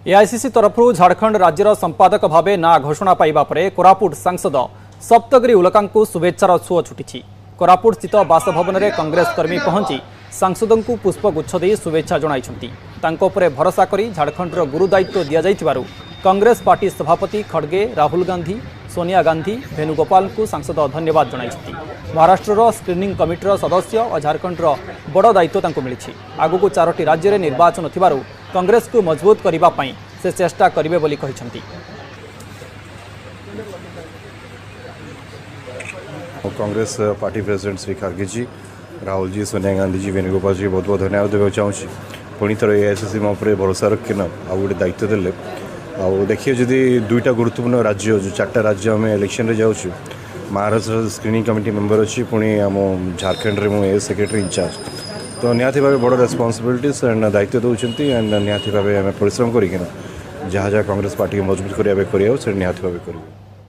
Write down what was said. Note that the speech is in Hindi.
एआईसीसी तरफ झारखंड राज्यर संपादक भावे ना घोषणा पाइबा परे कोरापुट सांसद सप्तगिरी उलका शुभेच्छार सुओ छुटी। कोरापुट स्थित बासभवन में कांग्रेस कर्मी पहुंची सांसद को पुष्पगुच्छ दे शुभेच्छा जणाइछन्ति। भरोसा करी झारखंडर गुरु दायित्व दि जाइथिबारु कांग्रेस पार्टी सभापति खड़गे, राहुल गांधी, सोनिया गांधी, वेणुगोपाल को सांसद धन्यवाद जणाइछन्ति। महाराष्ट्र स्क्रीनिंग कमिटीर सदस्य और झारखंडर बड़ दायित्व मिली। आगु 4टी राज्य में निर्वाचन थिबारु कांग्रेस को मजबूत करबा पई से चेष्टा करिवे बोली कहिछन्ति। कांग्रेस पार्टी प्रेसिडेंट श्री खड़गे जी, राहुल जी, सोनिया गांधी जी, वेणुगोपाल जी बहुत बहुत धन्यवाद देवा चाहूँगी। पुणी थर एआईसीसी मो भरोसा रखिन आउ गोटे दायित्व देले। देखिए जदि दुईटा गुरुत्वपूर्ण राज्य जो 4टा राज्य आम इलेक्शन जाऊँ, महाराष्ट्र स्क्रीनिंग कमिटी मेंबर अच्छी, पुणी आम झारखंड में मुझे सेक्रेटरी इंचार्ज, तो निहाती भाव बड़ रेस्पॉन्सिबिलिटीज एंड दायित्व दौरान एंड निहाती भाव परिश्रम करना जहाँ जहाँ कांग्रेस पार्टी मजबूत करने निहाती भाव कर।